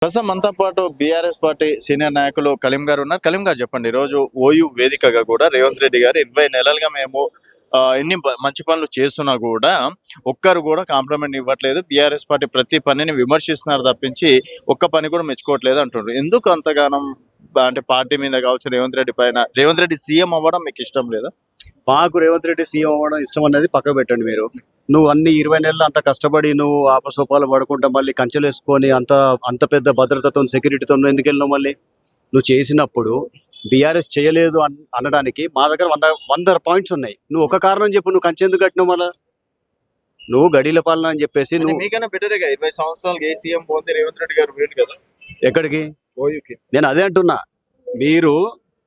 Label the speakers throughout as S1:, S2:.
S1: ప్రస్తుతం మనతో పాటు బీఆర్ఎస్ పార్టీ సీనియర్ నాయకులు కలీం గారు ఉన్నారు. కలీం గారు చెప్పండి, ఈరోజు ఓయూ వేదికగా కూడా రేవంత్ రెడ్డి గారు 20 నెలలుగా మేము ఎన్ని మంచి పనులు చేస్తున్నా కూడా ఒక్కరు కూడా కాంప్లిమెంట్ ఇవ్వట్లేదు, బీఆర్ఎస్ పార్టీ ప్రతి పనిని విమర్శిస్తున్నారు తప్పించి ఒక్క పని కూడా మెచ్చుకోవట్లేదు అంటున్నారు. ఎందుకు అంతగానం అంటే పార్టీ మీద కావచ్చు, రేవంత్ రెడ్డి పైన? రేవంత్ రెడ్డి సీఎం అవ్వడం మీకు ఇష్టం లేదా?
S2: మాకు రేవంత్ రెడ్డి సీఎం అవ్వడం ఇష్టం అనేది పక్క పెట్టండి. మీరు నువ్వు అన్ని 20 నెలలు అంత కష్టపడి నువ్వు ఆపసోపాలు పడుకుంటా మళ్ళీ కంచెలు వేసుకొని అంత అంత పెద్ద భద్రతతో సెక్యూరిటీతో నువ్వు ఎందుకు వెళ్ళినావు? మళ్ళీ నువ్వు చేసినప్పుడు బీఆర్ఎస్ చేయలేదు అనడానికి మా దగ్గర 100 పాయింట్స్ ఉన్నాయి. నువ్వు ఒక కారణం చెప్పు, నువ్వు కంచె ఎందుకు కట్టినావు? మళ్ళా నువ్వు గడిల పాలన అని చెప్పేసి నువ్వు
S1: మీకైనా బెటరేగా 20 సంవత్సరాలకి ఏ సీఎం పోతే రేవంత్ రెడ్డి గారు వేరు కదా
S2: ఎక్కడికి?
S1: ఓయూకి.
S2: నేను అదే అంటున్నా, మీరు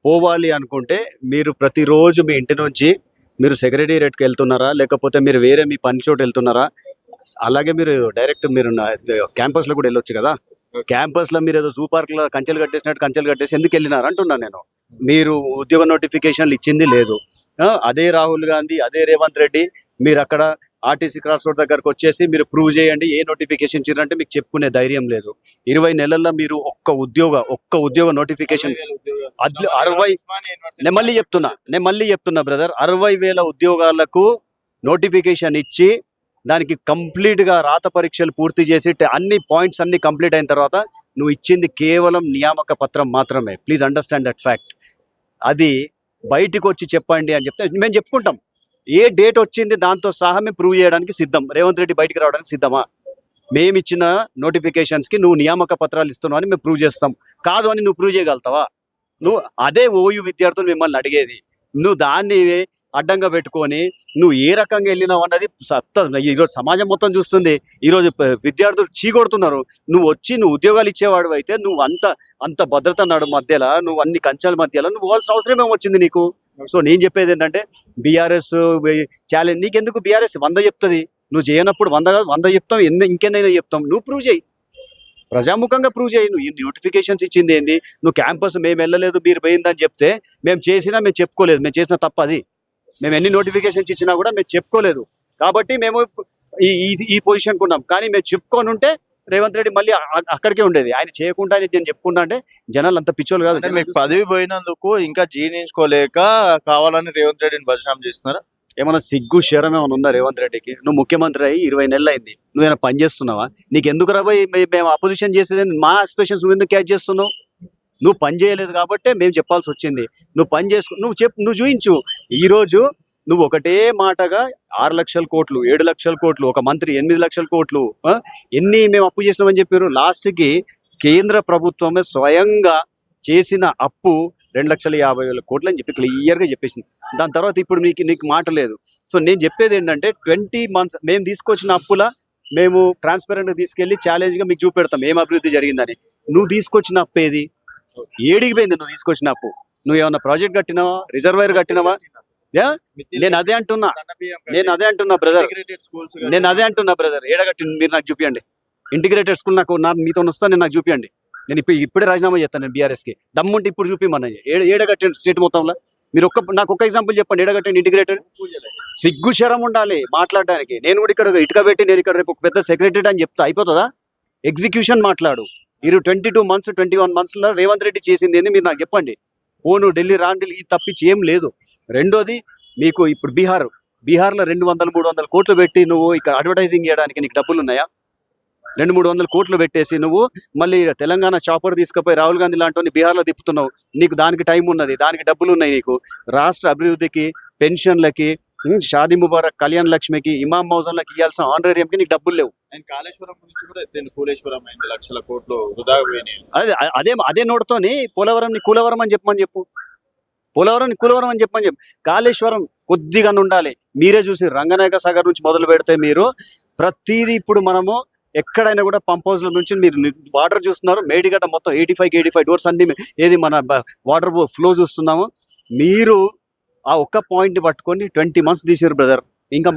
S2: పోవాలి అనుకుంటే మీరు ప్రతిరోజు మీ ఇంటి నుంచి మీరు సెక్రటేరియట్కి వెళ్తున్నారా, లేకపోతే మీరు వేరే మీ పని చోటు వెళ్తున్నారా? అలాగే మీరు డైరెక్ట్ మీరు క్యాంపస్లో కూడా వెళ్ళొచ్చు కదా. క్యాంపస్లో మీరు ఏదో జూ పార్క్లో కంచెలు కట్టేసి ఎందుకు వెళ్ళినారు అంటున్నా నేను. మీరు ఉద్యోగ నోటిఫికేషన్లు ఇచ్చింది లేదు. అదే రాహుల్ గాంధీ, అదే రేవంత్ రెడ్డి మీరు అక్కడ ఆర్టీసీ క్రాస్ రోడ్ దగ్గరకు వచ్చేసి మీరు ప్రూవ్ చేయండి ఏ నోటిఫికేషన్ ఇచ్చారంటే మీకు చెప్పుకునే ధైర్యం లేదు. 20 నెలల్లో మీరు ఒక్క ఉద్యోగ నోటిఫికేషన్ 60. నేను మళ్ళీ చెప్తున్నా బ్రదర్, 60,000 ఉద్యోగాలకు నోటిఫికేషన్ ఇచ్చి దానికి కంప్లీట్గా రాత పరీక్షలు పూర్తి చేసి అన్ని పాయింట్స్ అన్ని కంప్లీట్ అయిన తర్వాత నువ్వు ఇచ్చింది కేవలం నియామక పత్రం మాత్రమే. Please understand that fact. అది బయటికి వచ్చి చెప్పండి అని చెప్తే మేము చెప్పుకుంటాం. ఏ డేట్ వచ్చింది దాంతో సహా మేము ప్రూవ్ చేయడానికి సిద్ధం. రేవంత్ రెడ్డి బయటికి రావడానికి సిద్ధమా? మేము ఇచ్చిన నోటిఫికేషన్స్కి నువ్వు నియామక పత్రాలు ఇస్తున్నావు అని మేము ప్రూవ్ చేస్తాం. కాదు అని నువ్వు ప్రూవ్ చేయగలుగుతావా? నువ్వు అదే ఓయూ విద్యార్థులు మిమ్మల్ని అడిగేది. నువ్వు దాన్ని అడ్డంగా పెట్టుకొని నువ్వు ఏ రకంగా వెళ్ళినావు అన్నది ఈరోజు సమాజం మొత్తం చూస్తుంది. ఈరోజు విద్యార్థులు చీకొడుతున్నారు. నువ్వు ఉద్యోగాలు ఇచ్చేవాడు అయితే నువ్వు అంత భద్రత నడు మధ్యలో నువ్వు అన్ని కంచెల మధ్యలో నువ్వు పోవాల్సిన అవసరం ఏమొచ్చింది నీకు? సో నేను చెప్పేది ఏంటంటే బీఆర్ఎస్ ఛాలెంజ్ నీకెందుకు? బీఆర్ఎస్ 100 చెప్తుంది, నువ్వు చేయనప్పుడు 100 చెప్తాం, ఇంకెన్నైనా చెప్తాం. నువ్వు ప్రూవ్ చేయి, ప్రజాముఖంగా ప్రూవ్ చేయి. నువ్వు నోటిఫికేషన్స్ ఇచ్చింది ఏంది? నువ్వు క్యాంపస్ మేము వెళ్ళలేదు మీరు పోయిందని చెప్తే మేము చెప్పుకోలేదు, మేము చేసిన తప్పది. మేము ఎన్ని నోటిఫికేషన్స్ ఇచ్చినా కూడా మేము చెప్పుకోలేదు కాబట్టి మేము ఈ పొజిషన్కి ఉన్నాం. కానీ మేము చెప్పుకొని ఉంటే రేవంత్ రెడ్డి మళ్ళీ అక్కడికే ఉండేది. ఆయన చేయకుండా నేను చెప్పుకుంటా అంటే జనాలు అంత పిచ్చోళ్ళు కాదు.
S1: మీకు పదవి పోయినందుకు ఇంకా జీర్ణించుకోలేక కావాలని రేవంత్ రెడ్డిని బదనాం చేస్తున్నారా?
S2: ఏమైనా సిగ్గు శరం ఏమైనా ఉందా రేవంత్ రెడ్డికి? నువ్వు ముఖ్యమంత్రి అయ్యి 20 నెలలు అయింది, నువ్వేమైనా పని చేస్తున్నావా? నీకు ఎందుకు రాబోయి మేము అపోజిషన్ చేసేది? మా ఆస్పిరేషన్స్ నువ్వు ఎందుకు క్యాచ్ చేస్తున్నావు? నువ్వు పని చేయలేదు కాబట్టి మేము చెప్పాల్సి వచ్చింది. నువ్వు పని నువ్వు చూయించు. ఈరోజు నువ్వు ఒకటే మాటగా 6 లక్షల కోట్లు, 7 లక్షల కోట్లు, ఒక మంత్రి 8 లక్షల కోట్లు ఎన్ని మేము అప్పు చేసినామని చెప్పారు. లాస్ట్కి కేంద్ర ప్రభుత్వమే స్వయంగా చేసిన అప్పు 2,50,000 కోట్లు అని చెప్పి క్లియర్గా చెప్పేసింది. దాని తర్వాత ఇప్పుడు నీకు మాట లేదు. సో నేను చెప్పేది ఏంటంటే 20 months మేము తీసుకొచ్చిన అప్పుల మేము ట్రాన్స్పరెంట్గా తీసుకెళ్ళి ఛాలెంజ్గా మీకు చూపెడతాం ఏం అభివృద్ధి జరిగిందని. నువ్వు తీసుకొచ్చిన అప్పు ఏడికి పోయింది? నువ్వు తీసుకొచ్చిన అప్పు నువ్వు ఏమన్నా ప్రాజెక్ట్ కట్టినావా? రిజర్వాయర్ కట్టినావా? నేను అదే అంటున్నా బ్రదర్, ఏడగట్టి మీరు నాకు చూపించండి. ఇంటిగ్రేటెడ్ స్కూల్ మీతో వస్తాను, నాకు చూపించండి. నేను ఇప్పుడే రాజీనామా చేస్తాను నేను బీఆర్ఎస్కి. దమ్ముంటే ఇప్పుడు చూపిమన్నా ఏడగట్టండి స్టేట్ మొత్తంలో. మీరు నాకు ఒక్క ఎగ్జాంపుల్ చెప్పండి, ఏడగట్టండి ఇంటిగ్రేటెడ్. సిగ్గు శరం ఉండాలి మాట్లాడడానికి. నేను కూడా ఇక్కడ ఇటుక పెట్టి నేను ఇక్కడ రేపు పెద్ద సెక్రటరీ అని చెప్తా అయిపోతుందా? ఎగ్జిక్యూషన్ మాట్లాడు. 22 months 21 monthsలో రేవంత్ రెడ్డి చేసింది ఏంది మీరు నాకు చెప్పండి. పోను ఢిల్లీ ఇది తప్పించి ఏం లేదు. రెండోది, మీకు ఇప్పుడు బీహార్లో 200-300 కోట్లు పెట్టి నువ్వు ఇక్కడ అడ్వర్టైజింగ్ చేయడానికి నీకు డబ్బులు ఉన్నాయా? 200-300 కోట్లు పెట్టేసి నువ్వు మళ్ళీ తెలంగాణ చాపర్ తీసుకుపోయి రాహుల్ గాంధీ లాంటి బీహార్లో తిప్పుతున్నావు. నీకు దానికి టైం ఉన్నది, దానికి డబ్బులు ఉన్నాయి. నీకు రాష్ట్ర అభివృద్ధికి, పెన్షన్లకి, షాదీ ముబారక్, కళ్యాణ్ లక్ష్మికి, ఇమాం మౌజన్లకి ఇవ్వాల్సిన ఆనరేరియంకి నీకు డబ్బులు లేవు.
S1: కాళేశ్వరం గురించి కూడా కూలేశ్వరం 5 లక్షల కోట్లు వృధా
S2: పోయినాయి. అదే నోటుతోని పోలవరం కూలవరం అని చెప్పు. కాళేశ్వరం కొద్దిగా ఉండాలి. మీరే చూసి రంగనాయక సాగర్ నుంచి మొదలు పెడితే మీరు ప్రతిదీ ఇప్పుడు మనము ఎక్కడైనా కూడా పంప్ హౌస్ల నుంచి మీరు వాటర్ చూస్తున్నారు. మేడిగడ్డ మొత్తం 85 డోర్స్ అన్ని ఏది మన వాటర్ ఫ్లో చూస్తున్నాము. మీరు ఆ ఒక్క పాయింట్ పట్టుకొని 20 months తీసారు బ్రదర్. ఇంకా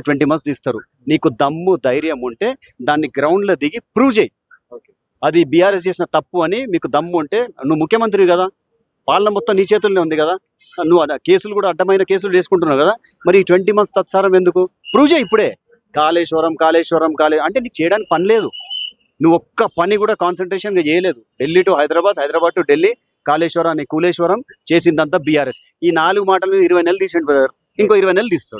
S2: 20 months తీస్తారు. నీకు దమ్ము ధైర్యం ఉంటే దాన్ని గ్రౌండ్లో దిగి ప్రూవ్ చేయి. అది బీఆర్ఎస్ చేసిన తప్పు అని మీకు దమ్ము ఉంటే, నువ్వు ముఖ్యమంత్రి కదా, పాలన మొత్తం నీ చేతుల్లోనే ఉంది కదా, నువ్వు కేసులు కూడా అడ్డమైన కేసులు వేసుకుంటున్నావు కదా, మరి 20 months తత్సారం ఎందుకు? ప్రూవ్ చేయి ఇప్పుడే. కాళేశ్వరం అంటే నీకు చేయడానికి పని లేదు. నువ్వు ఒక్క పని కూడా కాన్సన్ట్రేషన్గా చేయలేదు. ఢిల్లీ టు హైదరాబాద్, హైదరాబాద్ టు ఢిల్లీ, కాళేశ్వరాన్ని కూలేశ్వరం చేసిందంతా బీఆర్ఎస్. ఈ 4 మాటలు 20 నెలలు తీసిండు బ్రదర్, ఇంకో 20 నెలలు తీస్తాడు.